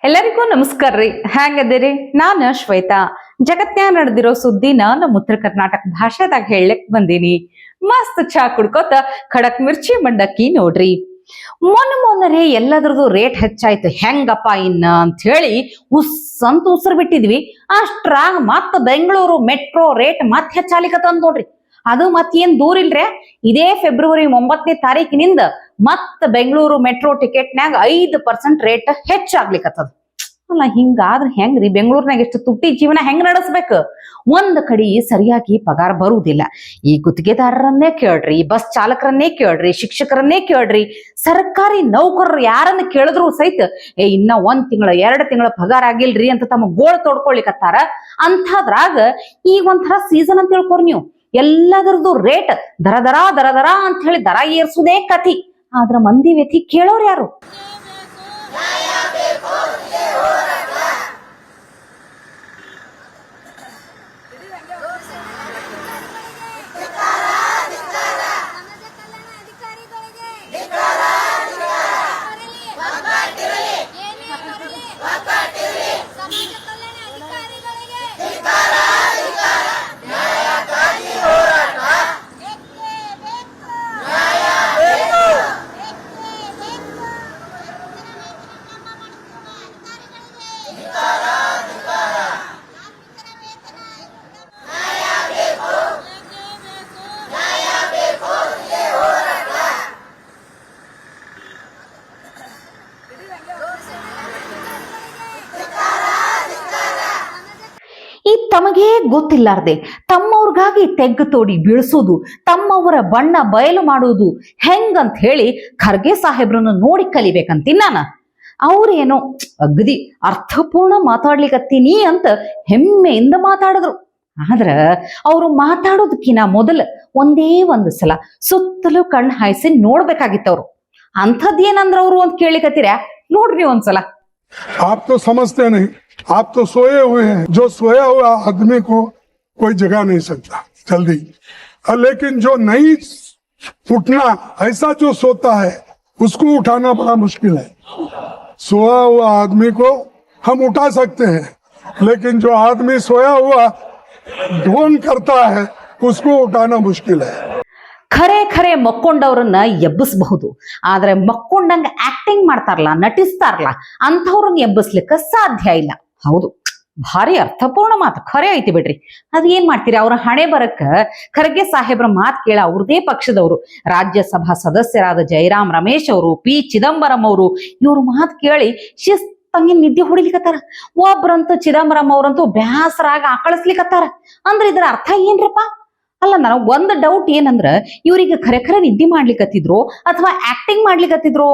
ಎಲ್ಲರಿಗೂ ನಮಸ್ಕಾರ ರೀ. ಹೆಂಗದಿರಿ? ನಾನು ಶ್ವೇತಾ. ಜಗತ್ನ್ಯಾಗ ನಡೆದಿರೋ ಸುದ್ದಿನ ನಮ್ಮ ಉತ್ತರ ಕರ್ನಾಟಕ ಭಾಷೆದಾಗ ಹೇಳಕ್ ಬಂದೀನಿ. ಮಸ್ತ್ ಚಾ ಕುಡ್ಕೋತ ಖಡಕ್ ಮಿರ್ಚಿ ಮಂಡಕ್ಕಿ ನೋಡ್ರಿ. ಮೊನ್ನೆ ಎಲ್ಲದ್ರದ್ದು ರೇಟ್ ಹೆಚ್ಚಾಯ್ತು, ಹೆಂಗಪ್ಪ ಇನ್ನ ಅಂತ ಹೇಳಿ ಅಂತ ಉಸಿರು ಬಿಟ್ಟಿದ್ವಿ. ಅಷ್ಟ್ರಾಗ ಮತ್ತ ಬೆಂಗಳೂರು ಮೆಟ್ರೋ ರೇಟ್ ಮತ್ ಹೆಚ್ಚಾಲಿಕತ್ತಂದ್ ನೋಡ್ರಿ. ಅದು ಮತ್ತೇನ್ ದೂರ ಇಲ್ರೆ, ಇದೇ ಫೆಬ್ರವರಿ 9ನೇ ತಾರೀಕಿನಿಂದ ಮತ್ತ ಬೆಂಗಳೂರು ಮೆಟ್ರೋ ಟಿಕೆಟ್ನ್ಯಾಗ 5% ರೇಟ್ ಹೆಚ್ಚಾಗ್ಲಿಕ್ಕತ್ತದ. ಅಲ್ಲ, ಹಿಂಗಾದ್ರ ಹೆಂಗ್ರಿ? ಬೆಂಗಳೂರಿನಾಗ ಎಷ್ಟು ತುಟ್ಟಿ ಜೀವನ ಹೆಂಗ್ ನಡೆಸ್ಬೇಕು? ಒಂದ್ ಕಡೆ ಸರಿಯಾಗಿ ಪಗಾರ ಬರುವುದಿಲ್ಲ. ಈ ಗುತ್ತಿಗೆದಾರರನ್ನೇ ಕೇಳ್ರಿ, ಬಸ್ ಚಾಲಕರನ್ನೇ ಕೇಳ್ರಿ, ಶಿಕ್ಷಕರನ್ನೇ ಕೇಳ್ರಿ, ಸರ್ಕಾರಿ ನೌಕರರು ಯಾರನ್ನ ಕೇಳಿದ್ರು ಸಹಿತ ಇನ್ನ 1 ತಿಂಗಳ 2 ತಿಂಗಳ ಪಗಾರ ಆಗಿಲ್ರಿ ಅಂತ ತಮ್ಮ ಗೋಳು ತೋಡ್ಕೊಳಿಕತ್ತಾರ. ಅಂಥದ್ರಾಗ ಈಗ ಒಂಥರ ಸೀಸನ್ ಅಂತ ತಿಳ್ಕೊರಿ ನೀವು. ಎಲ್ಲದರದ್ದು ರೇಟ್ ದರ ದರ ದರ ದರ ಅಂತ ಹೇಳಿ ದರ ಏರ್ಸುದೇ ಕತಿ. ಆದ್ರ ಮಂದಿ ವ್ಯಥಿ ಕೇಳೋರು ಯಾರು? ಈ ತಮಗೆ ಗೊತ್ತಿಲ್ಲಾರ್ದೆ ತಮ್ಮವ್ರಿಗಾಗಿ ತೆಗ್ಗು ತೋಡಿ ಬೀಳ್ಸೋದು, ತಮ್ಮವರ ಬಣ್ಣ ಬಯಲು ಮಾಡುವುದು ಹೆಂಗಂತ ಹೇಳಿ ಖರ್ಗೆ ಸಾಹೇಬ್ರನ್ನ ನೋಡಿ ಕಲಿಬೇಕಂತೀನಿ ನಾನು. ಅವ್ರೇನೋ ಅಗದಿ ಅರ್ಥಪೂರ್ಣ ಮಾತಾಡ್ಲಿಕತ್ತೀನಿ ಅಂತ ಹೆಮ್ಮೆಯಿಂದ ಮಾತಾಡಿದ್ರು. ಆದ್ರ ಅವರು ಮಾತಾಡೋದಕ್ಕಿನ್ನ ಮೊದಲು ಒಂದೇ ಒಂದು ಸಲ ಸುತ್ತಲೂ ಕಣ್ಣು ಹಾಯಿಸಿ ನೋಡ್ಬೇಕಾಗಿತ್ತವ್ರು. ಅಂಥದ್ದೇನಂದ್ರ ಅವರು ಅಂತ ಕೇಳಿಕತ್ತೀರ ನೋಡ್ರಿ ಒಂದ್ಸಲ. आप तो समझते नहीं, आप तो सोए हुए हैं. जो सोया हुआ आदमी को कोई जगा नहीं सकता जल्दी, लेकिन जो नहीं उठना, ऐसा जो सोता है उसको उठाना बड़ा मुश्किल है. सोया हुआ आदमी को हम उठा सकते हैं, लेकिन जो आदमी सोया हुआ ढोंग करता है उसको उठाना मुश्किल है. ಖರೆ ಖರೆ ಮಕ್ಕೊಂಡವ್ರನ್ನ ಎಬ್ಬಿಸಬಹುದು, ಆದ್ರೆ ಮಕ್ಕೊಂಡಂಗ ಆಕ್ಟಿಂಗ್ ಮಾಡ್ತಾರಲ್ಲ, ನಟಿಸ್ತಾರಲ್ಲ, ಅಂಥವ್ರನ್ನ ಎಬ್ಬಿಸ್ಲಿಕ್ಕ ಸಾಧ್ಯ ಇಲ್ಲ. ಹೌದು, ಭಾರಿ ಅರ್ಥಪೂರ್ಣ ಮಾತು, ಖರೆ ಐತಿ ಬಿಡ್ರಿ. ಅದ್ ಏನ್ ಮಾಡ್ತೀರಿ? ಅವ್ರ ಹಣೆ ಬರಕ್ಕ ಖರ್ಗೆ ಸಾಹೇಬ್ರ ಮಾತು ಕೇಳ ಅವ್ರದೇ ಪಕ್ಷದವರು ರಾಜ್ಯಸಭಾ ಸದಸ್ಯರಾದ ಜಯರಾಮ್ ರಮೇಶ್ ಅವರು, ಪಿ ಚಿದಂಬರಂ ಅವರು ಇವ್ರ ಮಾತು ಕೇಳಿ ಶಿಸ್ತಂಗಿ ನಿದ್ದೆ ಹೊಡಿಲಿಕತ್ತಾರ. ಒಬ್ರಂತೂ ಚಿದಂಬರಂ ಅವ್ರಂತೂ ಬ್ಯಾಸರಾಗ ಆಕಳಿಸ್ಲಿಕತ್ತಾರ. ಅಂದ್ರೆ ಇದರ ಅರ್ಥ ಏನ್ರಪ್ಪ? ಅಲ್ಲ, ನನಗ್ ಒಂದ್ ಡೌಟ್ ಏನಂದ್ರ, ಇವ್ರಿಗೆ ಖರೆ ನಿದ್ದೆ ಮಾಡ್ಲಿಕತ್ತಿದ್ರು ಅಥವಾ ಆಕ್ಟಿಂಗ್ ಮಾಡ್ಲಿಕತ್ತಿದ್ರು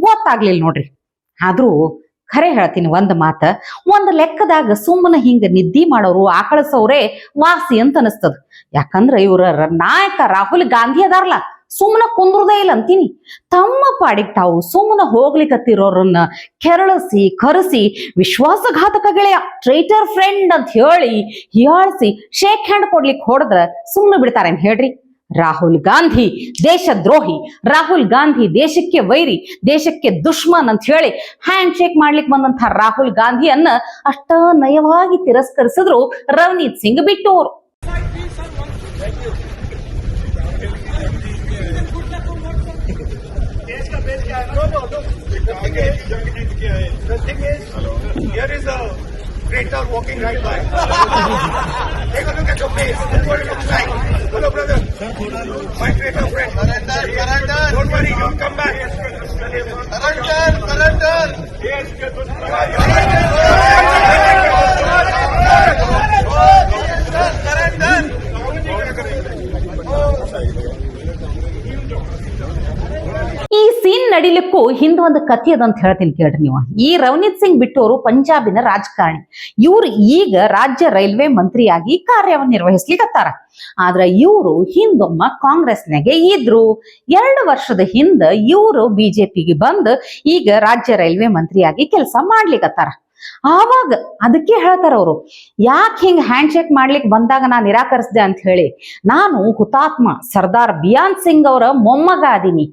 ಗೊತ್ತಾಗ್ಲಿಲ್ಲ ನೋಡ್ರಿ. ಆದ್ರೂ ಖರೆ ಹೇಳ್ತೀನಿ ಒಂದ್ ಮಾತ, ಒಂದ್ ಲೆಕ್ಕದಾಗ ಸುಮ್ಮನೆ ಹಿಂಗ ನಿದ್ದಿ ಮಾಡೋರು ಆಕಳಿಸೋರೇ ವಾಸಿ ಅಂತ ಅನಿಸ್ತದ. ಯಾಕಂದ್ರ ಇವ್ರ ನಾಯಕ ರಾಹುಲ್ ಗಾಂಧಿ ಅದಾರಲ್ಲ, ಸುಮ್ಮನೆ ಕುಂದ್ರದೇ ಇಲ್ಲ ಅಂತೀನಿ. ತಮ್ಮ ಪಾಡಿಗೆ ತಾವು ಸುಮ್ಮನೆ ಹೋಗ್ಲಿಕತ್ತಿರೋರನ್ನ ಕೆರಳಿಸಿ ಕರೆಸಿ ವಿಶ್ವಾಸಘಾತಕ ಗೆಳೆಯ, ಟ್ರೈಟರ್ ಫ್ರೆಂಡ್ ಅಂತ ಹೇಳಿ ಹೀಯಾಳಿಸಿ ಶೇಕ್ ಹ್ಯಾಂಡ್ ಕೊಡ್ಲಿಕ್ಕೆ ಹೊಡೆದ್ರ ಸುಮ್ಮನೆ ಬಿಡ್ತಾರೇನ್ ಹೇಳ್ರಿ? ರಾಹುಲ್ ಗಾಂಧಿ ದೇಶದ್ರೋಹಿ, ರಾಹುಲ್ ಗಾಂಧಿ ದೇಶಕ್ಕೆ ವೈರಿ, ದೇಶಕ್ಕೆ ದುಶ್ಮನ್ ಅಂತ ಹೇಳಿ ಹ್ಯಾಂಡ್ ಶೇಕ್ ಮಾಡ್ಲಿಕ್ಕೆ ಬಂದಂತ ರಾಹುಲ್ ಗಾಂಧಿಯನ್ನ ಅಷ್ಟ ನಯವಾಗಿ ತಿರಸ್ಕರಿಸಿದ್ರು ರವನೀತ್ ಸಿಂಗ್ ಬಿಟ್ಟು ಅವರು. Here is a traitor walking right by. Take a look at your face. What it looks like. Hello, brother. My traitor friend. Surrender. Don't worry, you'll come back. Surrender. Yes, ಈ scene ನಡಿಲಿಕ್ಕೂ ಹಿಂದ ಒಂದು ಕಥೆ ಅದಂತ ಹೇಳ್ತೀನಿ ಕೇಳ್ರಿ ನೀವು. ಈ ರವನೀತ್ ಸಿಂಗ್ ಬಿಟ್ಟೋರು ಪಂಜಾಬಿನ ರಾಜಕಾರಣಿ. ಇವ್ರು ಈಗ ರಾಜ್ಯ ರೈಲ್ವೆ ಮಂತ್ರಿಯಾಗಿ ಕಾರ್ಯವನ್ನು ನಿರ್ವಹಿಸ್ಲಿಕ್ಕತ್ತಾರ. ಆದ್ರ ಇವರು ಹಿಂದೊಮ್ಮ ಕಾಂಗ್ರೆಸ್ನಾಗೆ ಇದ್ರು. 2 ವರ್ಷದ ಹಿಂದ ಇವರು ಬಿಜೆಪಿಗೆ ಬಂದು ಈಗ ರಾಜ್ಯ ರೈಲ್ವೆ ಮಂತ್ರಿಯಾಗಿ ಕೆಲಸ ಮಾಡ್ಲಿಕ್ಕತ್ತಾರ. ಆವಾಗ ಅದಕ್ಕೆ ಹೇಳ್ತಾರ ಅವರು, ಯಾಕೆ ಹಿಂಗ್ ಹ್ಯಾಂಡ್ ಶೇಕ್ ಮಾಡ್ಲಿಕ್ಕೆ ಬಂದಾಗ ನಾನು ನಿರಾಕರಿಸಿದೆ ಅಂತ ಹೇಳಿ, ನಾನು ಹುತಾತ್ಮ ಸರ್ದಾರ್ ಬಿಯಾನ್ ಸಿಂಗ್ ಅವರ ಮೊಮ್ಮಗ ಅದೀನಿ.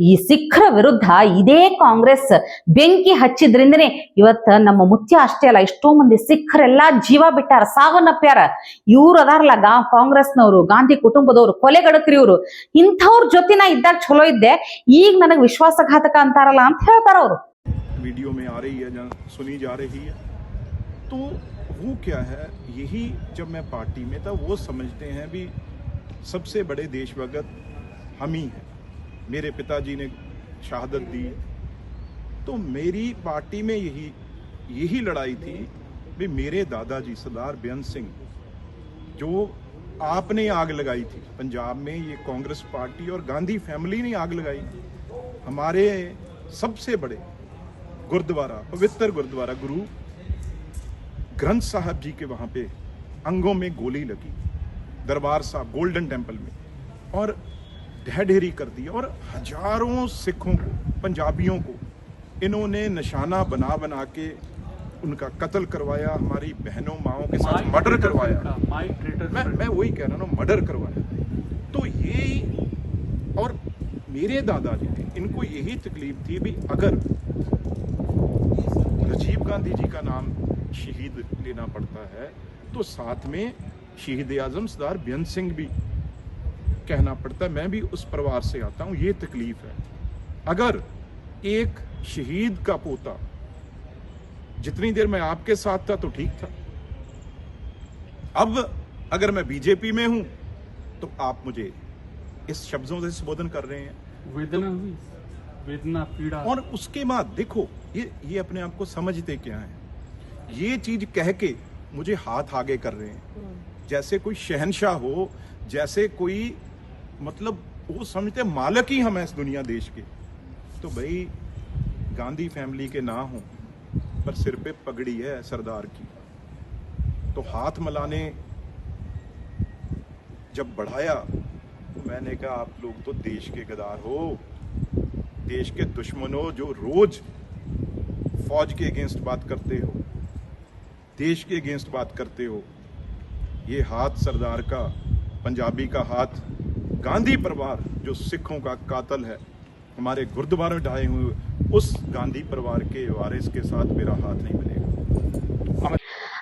ಈ ಸಿಖ್ರ ವಿರುದ್ಧ ಇದೇ ಕಾಂಗ್ರೆಸ್ ಬೆಂಕಿ ಹಚ್ಚಿದ್ರಿಂದನೇ ಇವತ್ತ ನಮ್ಮ ಮುತ್ಯ ಅಷ್ಟೇ ಅಲ್ಲ, ಎಷ್ಟೋ ಮಂದಿ ಸಿಖ್ರೆಲ್ಲಾ ಜೀವ ಬಿಟ್ಟಾರ, ಸಾವನ್ನಪ್ಪ್ಯಾರ. ಇವ್ರು ಅದಾರಲ್ಲ ಕಾಂಗ್ರೆಸ್ನವರು, ಗಾಂಧಿ ಕುಟುಂಬದವರು, ಕೊಲೆಗಡಕ್ರಿ ಇವ್ರು. ಇಂಥವ್ರ ಜೊತೆ ನಾ ಇದ್ದಾಗ ಚಲೋ ಇದ್ದೆ, ಈಗ ನನಗೆ ವಿಶ್ವಾಸಘಾತಕ ಅಂತಾರಲ್ಲ ಅಂತ ಹೇಳ್ತಾರ ಅವರು. वीडियो में आ रही है, सुनी जा रही है, तो वो क्या है, यही जब मैं पार्टी में था वो समझते हैं भी सबसे बड़े देशभक्त हम ही हैं। मेरे पिताजी ने शहादत दी, तो मेरी पार्टी में यही लड़ाई थी भी मेरे दादाजी सरदार बेअंत सिंह, जो आपने आग लगाई थी पंजाब में, ये कांग्रेस पार्टी और गांधी फैमिली ने आग लगाई। हमारे सबसे बड़े गुरुद्वारा, पवित्र गुरुद्वारा गुरु ग्रंथ साहब जी के वहां पे अंगों में गोली लगी, दरबार साहब गोल्डन टेम्पल में, और ढह ढेरी कर दी, और हजारों सिखों को, पंजाबियों को इन्होंने निशाना बना बना के उनका कत्ल करवाया, हमारी बहनों माओं के साथ मर्डर करवाया। मैं वही कह रहा हूँ, मर्डर करवाया। तो ये, और मेरे दादाजी थे, इनको यही तकलीफ थी भी अगर राजीव गांधी जी का नाम शहीद लेना पड़ता है तो साथ में शहीद आजम सरदार बेअंत सिंह भी कहना पड़ता है। मैं भी उस परिवार से आता हूं, ये तकलीफ है। अगर एक शहीद का पोता, जितनी देर मैं आपके साथ था तो ठीक था, अब अगर मैं बीजेपी में हूं तो आप मुझे इस शब्दों से संबोधन कर रहे हैं, वेदना पीड़ा। और उसके बाद देखो, ये अपने आप को समझते क्या है, ये चीज कह के मुझे हाथ आगे कर रहे हैं जैसे कोई शहंशाह हो, जैसे कोई, मतलब वो समझते मालिक ही हम हैं इस दुनिया देश के। तो भाई गांधी फैमिली के ना हो पर सिर पे पगड़ी है सरदार की, तो हाथ मिलाने जब बढ़ाया तो मैंने कहा आप लोग तो देश के गद्दार हो, देश के दुश्मनों, जो रोज फौज के अगेंस्ट बात करते हो, देश के अगेंस्ट बात करते हो। ये हाथ सरदार का, पंजाबी का हाथ, गांधी परिवार जो सिखों का कातल है, हमारे गुरुद्वारे में ढाए हुए, उस गांधी परिवार के वारिस के साथ मेरा हाथ नहीं मिलेगा।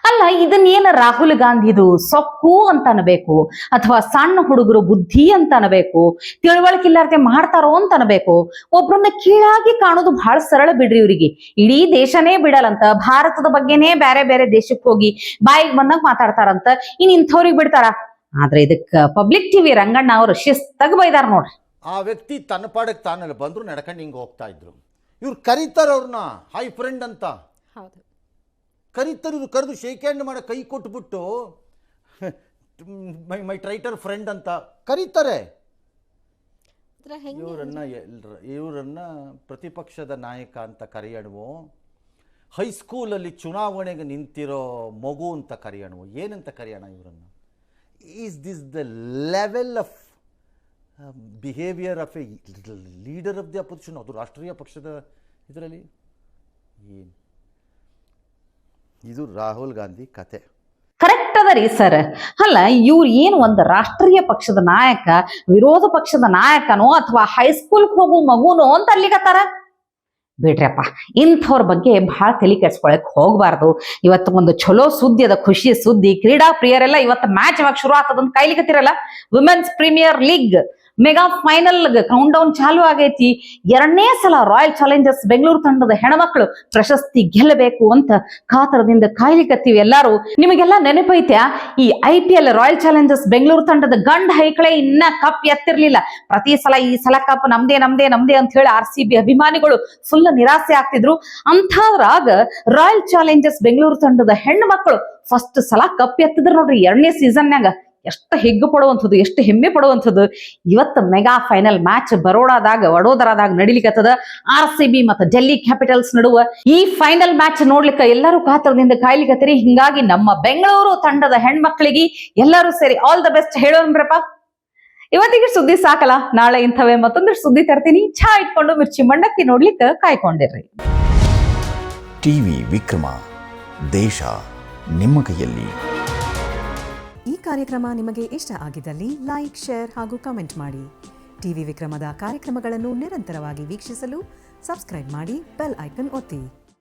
ಅಲ್ಲ, ಇದನ್ನೇನ ರಾಹುಲ್ ಗಾಂಧಿದು ಸೊಕ್ಕು ಅಂತ ಅನ್ಬೇಕು, ಅಥವಾ ಸಣ್ಣ ಹುಡುಗರು ಬುದ್ಧಿ ಅಂತ ಅನ್ಬೇಕು, ತಿಳುವಳಿಕೆ ಇಲ್ಲಾರ್ದೆ ಮಾಡ್ತಾರೋ ಅಂತ ಅನ್ಬೇಕು. ಒಬ್ರನ್ನ ಕೀಳಾಗಿ ಕಾಣೋದು ಬಹಳ ಸರಳ ಬಿಡ್ರಿ ಇವ್ರಿಗೆ. ಇಡೀ ದೇಶನೇ ಬಿಡಲ್ಲಂತ, ಭಾರತದ ಬಗ್ಗೆನೇ ಬೇರೆ ಬೇರೆ ದೇಶಕ್ಕೆ ಹೋಗಿ ಬಾಯಿಗೆ ಬಂದಾಗ ಮಾತಾಡ್ತಾರಂತ, ಇನ್ ಇಂಥವ್ರಿಗೆ ಬಿಡ್ತಾರ. ಆದ್ರೆ ಇದಕ್ಕ ಪಬ್ಲಿಕ್ ಟಿವಿ ರಂಗಣ್ಣ ಅವರು ಶಿಸ್ತಾಗ ಬೈದಾರ ನೋಡ್ರಿ. ಆ ವ್ಯಕ್ತಿ ತನ್ನ ಪಾಡಕ್ಕೆ ತಾನಲ್ಲಿ ಬಂದ್ರು, ನಡ್ಕೊಂಡು ಹಿಂಗೆ ಹೋಗ್ತಾ ಇದ್ರು. ಇವ್ರು ಕರೀತಾರೆ ಅವ್ರನ್ನ ಹೈ ಫ್ರೆಂಡ್ ಅಂತ. ಹೌದು, ಕರೀತಾರೆ, ಇವ್ರು ಕರೆದು ಶೇಕ್ ಹ್ಯಾಂಡ್ ಮಾಡೋ ಕೈ ಕೊಟ್ಬಿಟ್ಟು ಮೈ ಟ್ರೈಟರ್ ಫ್ರೆಂಡ್ ಅಂತ ಕರೀತಾರೆ. ಇವರನ್ನ ಪ್ರತಿಪಕ್ಷದ ನಾಯಕ ಅಂತ ಕರೆಯೋಣವು, ಹೈಸ್ಕೂಲಲ್ಲಿ ಚುನಾವಣೆಗೆ ನಿಂತಿರೋ ಮಗು ಅಂತ ಕರೆಯೋಣವು, ಏನಂತ ಕರೆಯೋಣ ಇವರನ್ನು? Is this the level of behaviour of A leader of the opposition? ಅದು ರಾಷ್ಟ್ರೀಯ ಪಕ್ಷದ ಇದರಲ್ಲಿ ಏನು? ಇದು ರಾಹುಲ್ ಗಾಂಧಿ ಕತೆ. ಕರೆಕ್ಟ್ ಅದ ರೀ ಸರ್. ಅಲ್ಲ, ಇವ್ರು ಏನು ಒಂದು ರಾಷ್ಟ್ರೀಯ ಪಕ್ಷದ ನಾಯಕ, ವಿರೋಧ ಪಕ್ಷದ ನಾಯಕನೋ ಅಥವಾ ಹೈಸ್ಕೂಲ್ಗೆ ಹೋಗೋ ಮಗುನೋ ಅಂತ ಅಲ್ಲಿಗತ್ತಾರ? ಬಿಡ್ರಪ್ಪ, ಇಂಥವ್ರ ಬಗ್ಗೆ ಬಹಳ ತಲೆ ಕೆಡ್ಸ್ಕೊಳಕ್ ಹೋಗ್ಬಾರ್ದು. ಇವತ್ತು ಒಂದು ಚಲೋ ಸುದ್ದಿ ಅದ, ಖುಷಿ ಸುದ್ದಿ. ಕ್ರೀಡಾ ಪ್ರಿಯರೆಲ್ಲ ಇವತ್ತು ಮ್ಯಾಚ್ ಇವಾಗ ಶುರು ಆಗ್ತದಂತ ಕಾಯ್ಲಿಕತ್ತಿರಲ್ಲ. Women's premier league mega final countdown ಚಾಲು ಆಗೈತಿ. 2ನೇ ಸಲ ರಾಯಲ್ ಚಾಲೆಂಜರ್ಸ್ ಬೆಂಗಳೂರು ತಂಡದ ಹೆಣ್ಮಕ್ಳು ಪ್ರಶಸ್ತಿ ಗೆಲ್ಲಬೇಕು ಅಂತ ಕಾತರದಿಂದ ಕಾಯ್ಲಿಕತ್ತೀವಿ ಎಲ್ಲಾರು. ನಿಮಗೆಲ್ಲ ನೆನಪೈತ್ಯಾ, ಈ IPL ರಾಯಲ್ ಚಾಲೆಂಜರ್ಸ್ ಬೆಂಗಳೂರು ತಂಡದ ಗಂಡ ಹೈಕಳೆ ಇನ್ನ ಕಪ್ ಎತ್ತಿರ್ಲಿಲ್ಲ. ಪ್ರತಿ ಸಲ ಈ ಸಲ ಕಪ್ ನಮ್ದೇ ನಮ್ದೇ ನಮ್ದೇ ಅಂತ ಹೇಳಿ RCB ಅಭಿಮಾನಿಗಳು ಫುಲ್ ನಿರಾಸೆ ಆಗ್ತಿದ್ರು. ಅಂಥದ್ರಾಗ ರಾಯಲ್ ಚಾಲೆಂಜರ್ಸ್ ಬೆಂಗಳೂರು ತಂಡದ ಹೆಣ್ಣು ಮಕ್ಕಳು ಫಸ್ಟ್ ಸಲ ಕಪ್ ಎತ್ತಿದ್ರು ನೋಡ್ರಿ 2ನೇ ಸೀಸನ್ಯಾಗ. ಎಷ್ಟು ಹೆಗ್ಗು ಪಡುವಂಥದ್ದು, ಎಷ್ಟು ಹೆಮ್ಮೆ ಪಡುವಂಥದ್ದು. ಇವತ್ತು ಮೆಗಾ ಫೈನಲ್ ಮ್ಯಾಚ್ ವಡೋದರಾದಾಗ ನಡಿಲಿಕ್ಕತ್ತದ. RCB ಮತ್ತು ಡೆಲ್ಲಿ ಕ್ಯಾಪಿಟಲ್ಸ್ ನಡುವ ಈ ಫೈನಲ್ ಮ್ಯಾಚ್ ನೋಡ್ಲಿಕ್ಕೆ ಎಲ್ಲರೂ ಕಾತರದಿಂದ ಕಾಯ್ಲಿಕ್ಕತ್ತೀರಿ. ಹಿಂಗಾಗಿ ನಮ್ಮ ಬೆಂಗಳೂರು ತಂಡದ ಹೆಣ್ಮಕ್ಳಿಗೆ ಎಲ್ಲರೂ ಸೇರಿ ಆಲ್ ದ ಬೆಸ್ಟ್ ಹೇಳೋಣ್ರಪ್ಪ. ಇವತ್ತಿಗೆ ಸುದ್ದಿ ಸಾಕಲ್ಲ, ನಾಳೆ ಇಂಥವೇ ಮತ್ತೊಂದಷ್ಟು ಸುದ್ದಿ ತರ್ತೀನಿ. ಚಹಾ ಇಟ್ಕೊಂಡು ಮಿರ್ಚಿ ಮಂಡಕ್ಕಿ ನೋಡ್ಲಿಕ್ಕೆ ಕಾಯ್ಕೊಂಡಿರ್ರಿ. ಟಿವಿ ವಿಕ್ರಮ ದೇಶ ನಿಮ್ಮ ಕೈಯಲ್ಲಿ. ಈ ಕಾರ್ಯಕ್ರಮ ನಿಮಗೆ ಇಷ್ಟ ಆಗಿದ್ದಲ್ಲಿ ಲೈಕ್, ಶೇರ್ ಹಾಗೂ ಕಮೆಂಟ್ ಮಾಡಿ. ಟಿವಿ ವಿಕ್ರಮದ ಕಾರ್ಯಕ್ರಮಗಳನ್ನು ನಿರಂತರವಾಗಿ ವೀಕ್ಷಿಸಲು ಸಬ್ಸ್ಕ್ರೈಬ್ ಮಾಡಿ, ಬೆಲ್ ಐಕನ್ ಒತ್ತಿ.